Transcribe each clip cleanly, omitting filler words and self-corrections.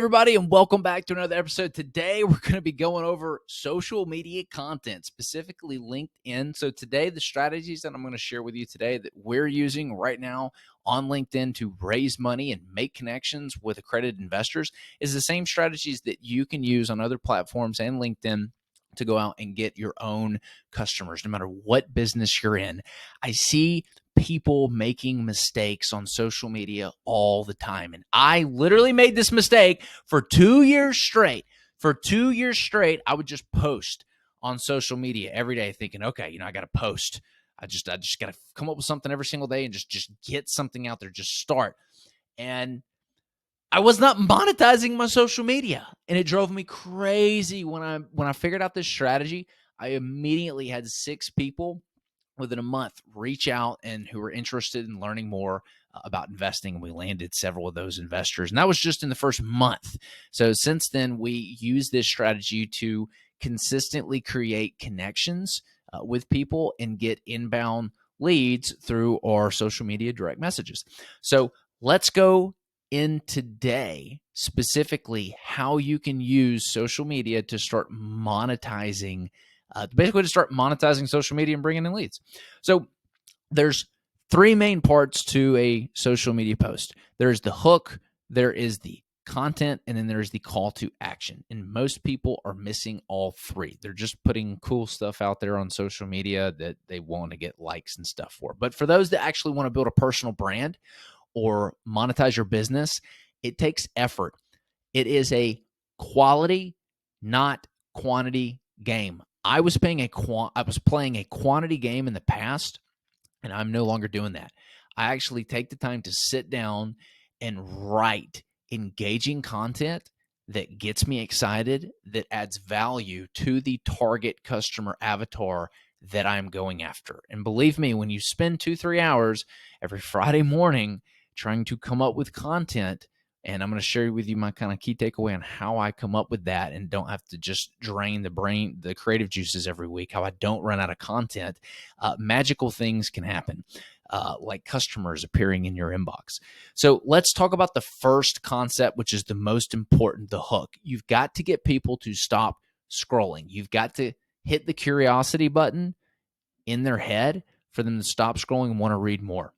everybody, and welcome back to another episode. Today, we're going to be going over social media content, specifically LinkedIn. So today, the strategies that I'm going to share with you today that we're using right now on LinkedIn to raise money and make connections with accredited investors is the same strategies that you can use on other platforms and LinkedIn to go out and get your own customers, no matter what business you're in. I see people making mistakes on social media all the time. And I literally made this mistake for 2 years straight. For 2 years straight, I would just post on social media every day thinking, okay, I got to post. I just got to come up with something every single day and just get something out there, just start. And I was not monetizing my social media, and it drove me crazy. When I figured out this strategy, I immediately had 6 people within a month reach out and who were interested in learning more about investing. And we landed several of those investors, and that was just in the first month. So since then, we use this strategy to consistently create connections with people and get inbound leads through our social media direct messages. So let's go in today specifically how you can use social media to start monetizing, basically to start monetizing social media and bringing in leads. So there's 3 main parts to a social media post. There's the hook, there is the content, and then there's the call to action. And most people are missing all 3. They're just putting cool stuff out there on social media that they want to get likes and stuff for. But for those that actually want to build a personal brand or monetize your business, it takes effort. It is a quality, not quantity game. I was playing a quantity game in the past, and I'm no longer doing that. I actually take the time to sit down and write engaging content that gets me excited, that adds value to the target customer avatar that I'm going after. And believe me, when you spend 2-3 hours every Friday morning trying to come up with content, and I'm going to share with you my kind of key takeaway on how I come up with that and don't have to just drain the creative juices every week, how I don't run out of content, magical things can happen, like customers appearing in your inbox. So let's talk about the first concept, which is the most important, the hook. You've got to get people to stop scrolling. You've got to hit the curiosity button in their head for them to stop scrolling and want to read more.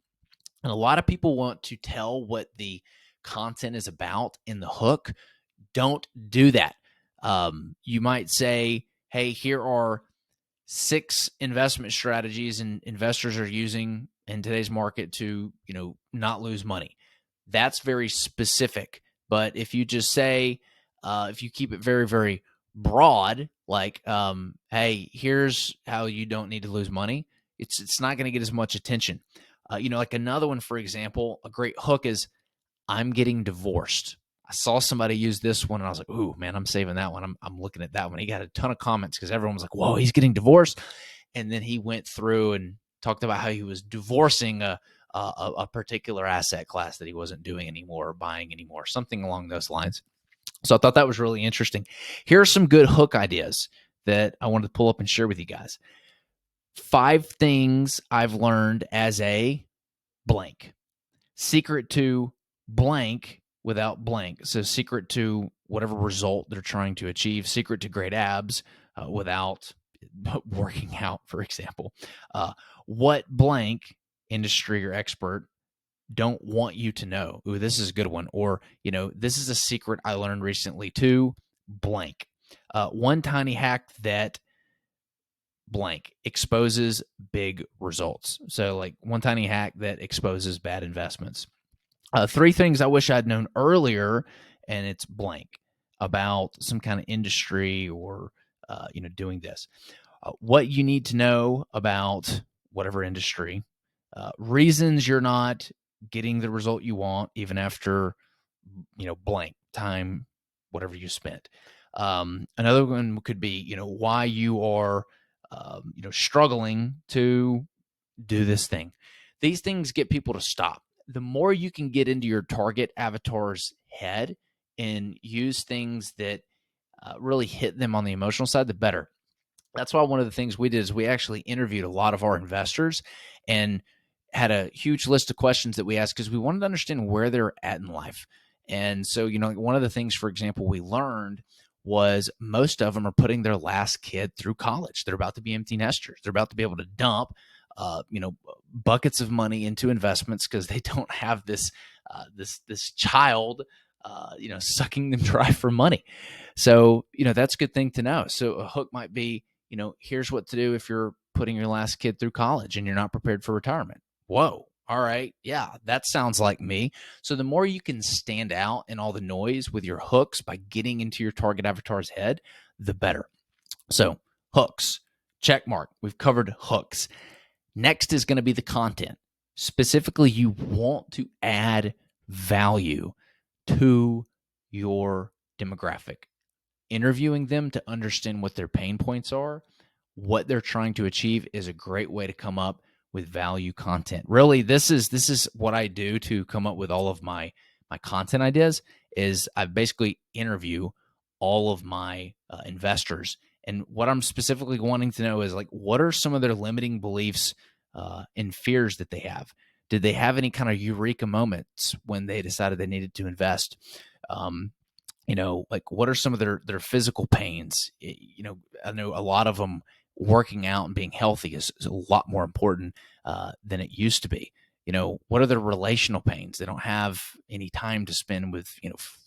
And a lot of people want to tell what the content is about in the hook. Don't do that. You might say, hey, here are 6 investment strategies and investors are using in today's market to, not lose money. That's very specific. But if you just say, if you keep it very, very broad, like, hey, here's how you don't need to lose money, it's not going to get as much attention. Like another one, for example, a great hook is, I'm getting divorced. I saw somebody use this one and I was like, ooh, man, I'm saving that one. I'm looking at that one. He got a ton of comments because everyone was like, whoa, he's getting divorced. And then he went through and talked about how he was divorcing a particular asset class that he wasn't doing anymore or buying anymore, something along those lines. So I thought that was really interesting. Here are some good hook ideas that I wanted to pull up and share with you guys. 5 things I've learned as a blank. Secret to blank without blank. So secret to whatever result they're trying to achieve. Secret to great abs without working out, for example. What blank industry or expert don't want you to know? Ooh, this is a good one. Or, this is a secret I learned recently too, blank. One tiny hack that blank exposes big results. So like one tiny hack that exposes bad investments. 3 things I wish I'd known earlier, and it's blank, about some kind of industry or, doing this. What you need to know about whatever industry, reasons you're not getting the result you want, even after, blank time, whatever you spent. Another one could be, why you are, struggling to do this thing. These things get people to stop. The more you can get into your target avatar's head and use things that really hit them on the emotional side, the better. That's why one of the things we did is we actually interviewed a lot of our investors and had a huge list of questions that we asked because we wanted to understand where they're at in life. And so, one of the things, for example, we learned was most of them are putting their last kid through college. They're about to be empty nesters. They're about to be able to dump, buckets of money into investments because they don't have this child, sucking them dry for money. So, that's a good thing to know. So a hook might be, here's what to do if you're putting your last kid through college and you're not prepared for retirement. Whoa. All right. Yeah, that sounds like me. So the more you can stand out in all the noise with your hooks by getting into your target avatar's head, the better. So hooks, check mark. We've covered hooks. Next is going to be the content. Specifically, you want to add value to your demographic. Interviewing them to understand what their pain points are, what they're trying to achieve is a great way to come up with value content. Really, this is what I do to come up with all of my content ideas. Is I basically interview all of my investors, and what I'm specifically wanting to know is, like, what are some of their limiting beliefs and fears that they have? Did they have any kind of eureka moments when they decided they needed to invest? Like, what are some of their physical pains? I know a lot of them working out and being healthy is a lot more important than it used to be. What are their relational pains? They don't have any time to spend with,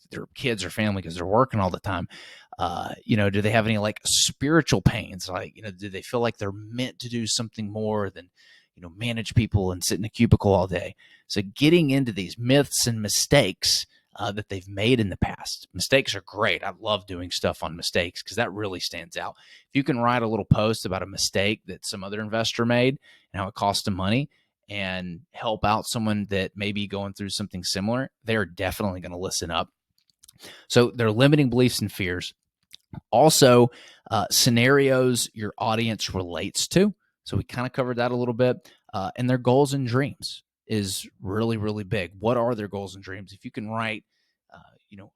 their kids or family because they're working all the time. Do they have any like spiritual pains? Like, do they feel like they're meant to do something more than, manage people and sit in a cubicle all day? So getting into these myths and mistakes that they've made in the past. Mistakes are great. I love doing stuff on mistakes because that really stands out. If you can write a little post about a mistake that some other investor made and how it cost them money and help out someone that may be going through something similar, they're definitely going to listen up. So they're limiting beliefs and fears. Also, scenarios your audience relates to. So we kind of covered that a little bit. And their goals and dreams is really, really big. What are their goals and dreams? If you can write,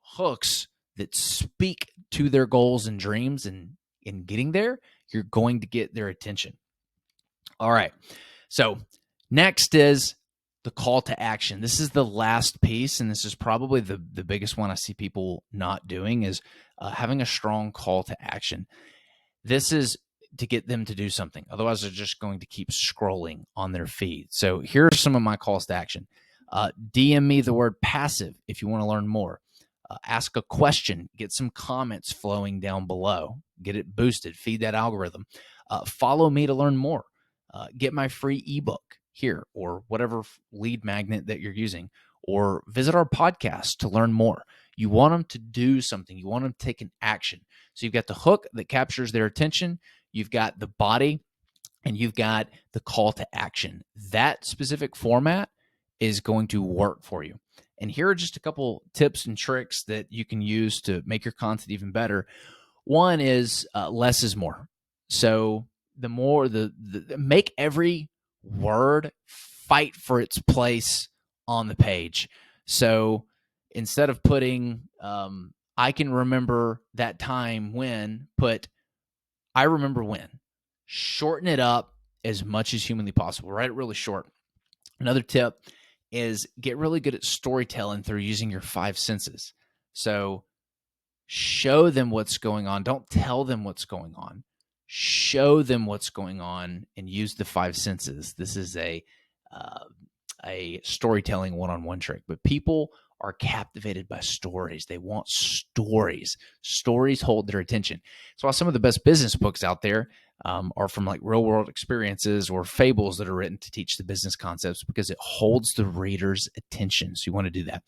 hooks that speak to their goals and dreams and in getting there, you're going to get their attention. All right. So next is the call to action. This is the last piece, and this is probably the biggest one I see people not doing is having a strong call to action. This is to get them to do something. Otherwise, they're just going to keep scrolling on their feed. So here are some of my calls to action. DM me the word passive if you want to learn more. Ask a question. Get some comments flowing down below. Get it boosted. Feed that algorithm. Follow me to learn more. Get my free ebook here or whatever lead magnet that you're using, or visit our podcast to learn more. You want them to do something. You want them to take an action. So you've got the hook that captures their attention. You've got the body, and you've got the call to action. That specific format is going to work for you. And here are just a couple tips and tricks that you can use to make your content even better. One is less is more. So the more make every word fight for its place on the page. So instead of putting I can remember that time when, put I remember when. Shorten it up as much as humanly possible. Write it really short. Another tip is get really good at storytelling through using your five senses. So show them what's going on. Don't tell them what's going on. Show them what's going on and use the five senses. This is a storytelling one-on-one trick, but people are captivated by stories. They want stories. Stories hold their attention. So while some of the best business books out there are from like real world experiences or fables that are written to teach the business concepts, because it holds the reader's attention. So you want to do that.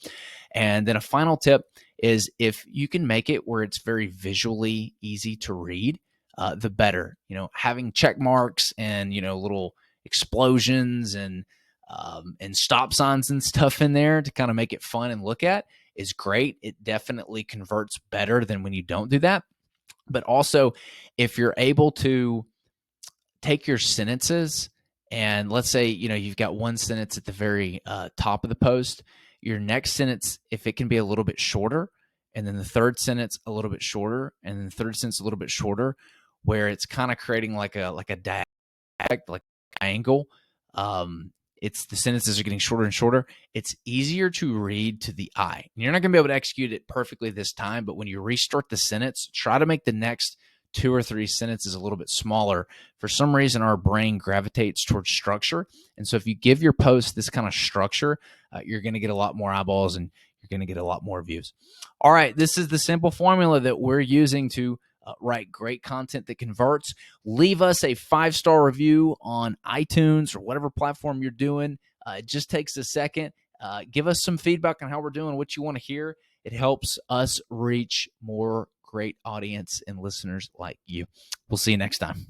And then a final tip is if you can make it where it's very visually easy to read, the better. Having check marks and, little explosions and stop signs and stuff in there to kind of make it fun and look at is great. It definitely converts better than when you don't do that. But also, if you're able to take your sentences and let's say, you've got one sentence at the very top of the post, your next sentence, if it can be a little bit shorter, and then the third sentence a little bit shorter, and then the third sentence a little bit shorter, where it's kind of creating like a diagonal, like triangle. the sentences are getting shorter and shorter. It's easier to read to the eye. You're not going to be able to execute it perfectly this time, but when you restart the sentence, try to make the next 2 or 3 sentences a little bit smaller. For some reason, our brain gravitates towards structure. And so if you give your post this kind of structure, you're going to get a lot more eyeballs and you're going to get a lot more views. All right, this is the simple formula that we're using to write great content that converts. Leave us a 5-star review on iTunes or whatever platform you're doing. It just takes a second. Give us some feedback on how we're doing, what you want to hear. It helps us reach more great audience and listeners like you. We'll see you next time.